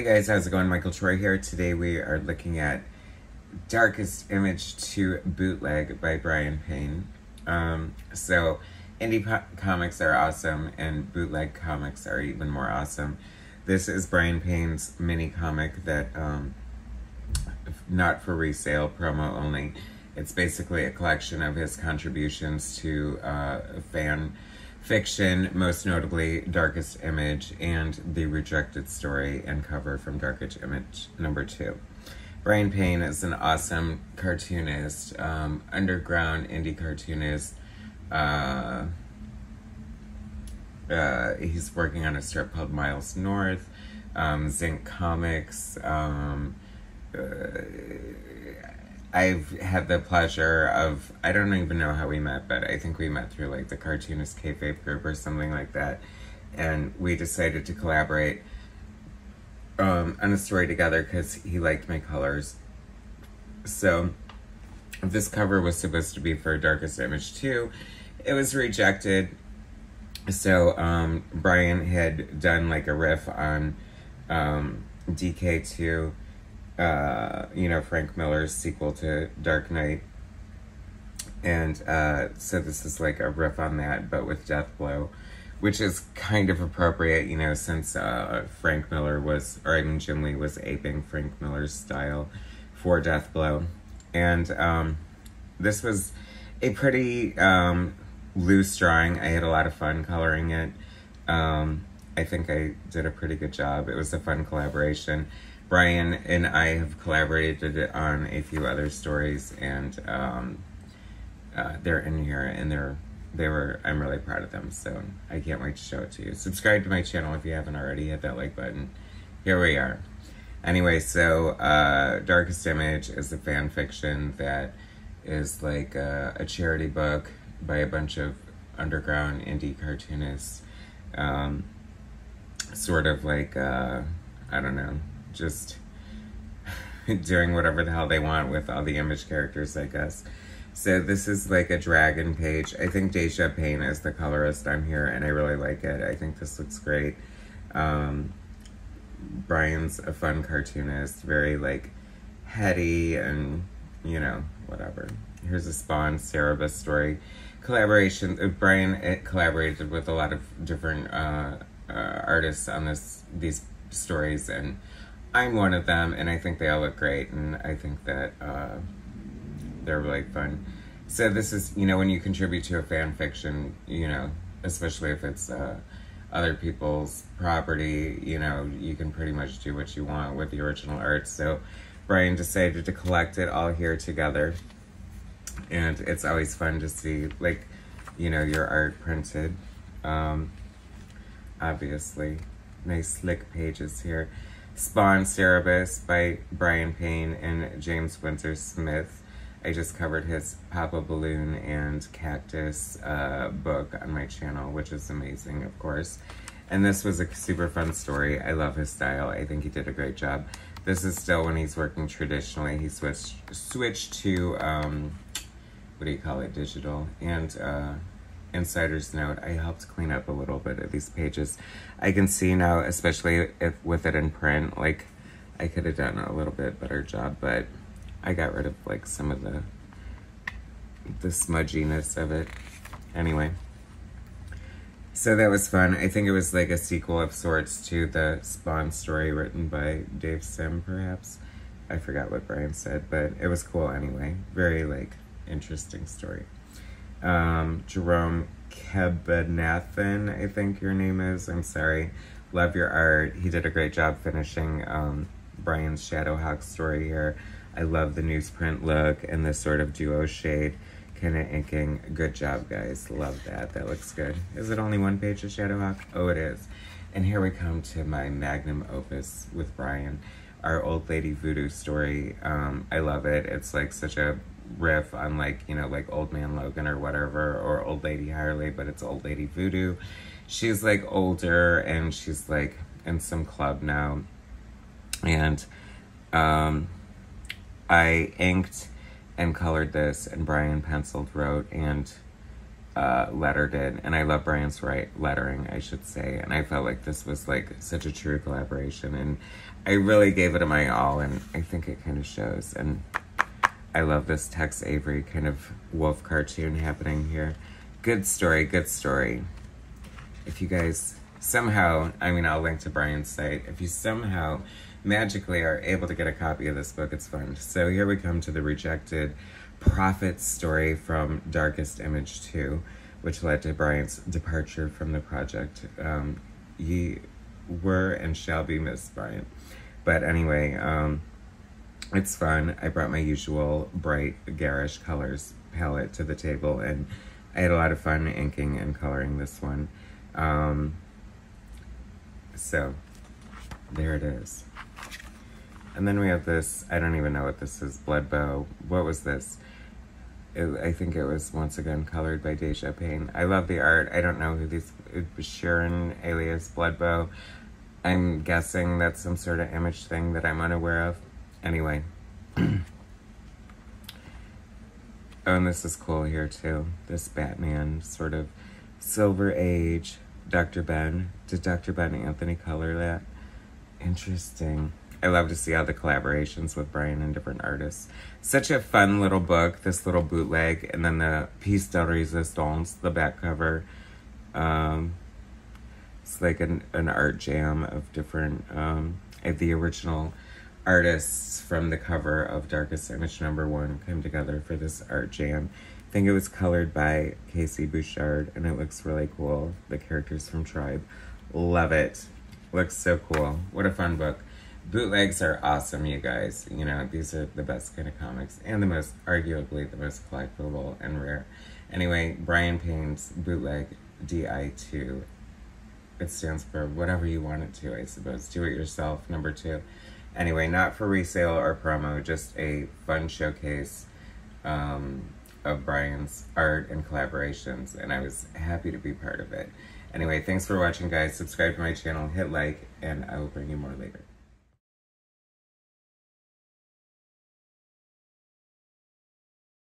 Hey guys, how's it going? Michael Troy here. Today we are looking at Darkest Image to Bootleg by Brian Payne. So indie comics are awesome and bootleg comics are even more awesome. This is Brian Payne's mini comic that, not for resale, promo only. It's basically a collection of his contributions to fan fiction, most notably Darkest Image and The Rejected Story and cover from Darkest Image #2. Brian Payne is an awesome cartoonist, underground indie cartoonist. He's working on a strip called Miles North, Zinc Comics. I've had the pleasure of, I don't even know how we met, but I think we met through like the Cartoonist Kayfabe group or something like that. And we decided to collaborate on a story together because he liked my colors. So this cover was supposed to be for Darkest Image 2. It was rejected. So Brian had done like a riff on DK2. You know, Frank Miller's sequel to Dark Knight. And so this is like a riff on that, but with Deathblow, which is kind of appropriate, you know, since Frank Miller was, or I mean Jim Lee was aping Frank Miller's style for Deathblow. And this was a pretty loose drawing. I had a lot of fun coloring it. I think I did a pretty good job. It was a fun collaboration. Brian and I have collaborated on a few other stories, and they're in here, and I'm really proud of them, so I can't wait to show it to you. Subscribe to my channel if you haven't already. Hit that like button. Here we are. Anyway, so Darkest Image is a fan fiction that is like a charity book by a bunch of underground indie cartoonists. Sort of like, I don't know, just doing whatever the hell they want with all the Image characters, I guess. So this is like a dragon page. I think Deja Payne is the colorist on here, and I really like it. I think this looks great. Brian's a fun cartoonist, very like heady and, you know, whatever. Here's a Spawn Cerebus story. Collaboration. Brian collaborated with a lot of different artists on these stories, and I'm one of them, and I think they all look great, and I think that they're really fun. So this is, you know, when you contribute to a fan fiction, you know, especially if it's other people's property, you know, you can pretty much do what you want with the original art. So Brian decided to collect it all here together, and it's always fun to see, like, you know, your art printed. Obviously, nice slick pages here. Spawn Cerebus by Brian Payne and James Winter Smith. I just covered his Papa Balloon and Cactus book on my channel, which is amazing, of course. And this was a super fun story. I love his style. I think he did a great job. This is still when he's working traditionally. He switched to, what do you call it, digital. And insider's note, I helped clean up a little bit of these pages. I can see now, especially with it in print, like I could have done a little bit better job, but I got rid of like some of the smudginess of it. Anyway, so that was fun. I think it was like a sequel of sorts to the Spawn story written by Dave Sim, perhaps. I forgot what Brian said, but it was cool anyway. Very like interesting story. Jerome Kebenathan, I think your name is. I'm sorry. Love your art. He did a great job finishing Brian's Shadowhawk story here. I love the newsprint look and this sort of duo shade kind of inking. Good job, guys. Love that. That looks good. Is it only one page of Shadowhawk? Oh, it is. And here we come to my magnum opus with Brian, our Old Lady VooDoo Story. I love it. It's like such a riff on like, you know, like Old Man Logan or whatever, or Old Lady Harley, but it's Old Lady VooDoo. She's like older and she's like in some club now. And I inked and colored this, and Brian penciled, wrote, and lettered it. And I love Brian's lettering, I should say. And I felt like this was like such a true collaboration. And I really gave it my all, and I think it kind of shows. And I love this Tex Avery kind of wolf cartoon happening here. Good story, good story. If you guys somehow, I mean, I'll link to Brian's site. If you somehow magically are able to get a copy of this book, it's fun. So here we come to the Rejected Prophet story from Darkest Image 2, which led to Brian's departure from the project. Ye were and shall be missed, Brian. But anyway, it's fun. I brought my usual bright, garish colors palette to the table, and I had a lot of fun inking and coloring this one. So, there it is. And then we have this, I don't even know what this is, Blood Bow. What was this? I think it was, once again, colored by Deja Payne. I love the art. I don't know who these, it was Sharon alias Blood Bow. I'm guessing that's some sort of image thing that I'm unaware of. Anyway. Oh, and this is cool here too. This Batman sort of Silver Age. Dr. Ben. Did Dr. Ben Anthony color that? Interesting. I love to see all the collaborations with Brian and different artists. Such a fun little book, this little bootleg, and then the Piece de Resistance, the back cover. It's like an art jam of different, the original artists from the cover of Darkest Image #1 come together for this art jam. I think it was colored by Casey Bouchard, and it looks really cool. The characters from Tribe. Love it. Looks so cool. What a fun book. Bootlegs are awesome, you guys. You know, these are the best kind of comics, and the most, arguably, the most collectible and rare. Anyway, Brian Payne's bootleg DI2. It stands for whatever you want it to, I suppose. Do it yourself, #2. Anyway, not for resale or promo, just a fun showcase of Brian's art and collaborations, and I was happy to be part of it. Anyway, thanks for watching, guys. Subscribe to my channel, hit like, and I will bring you more later.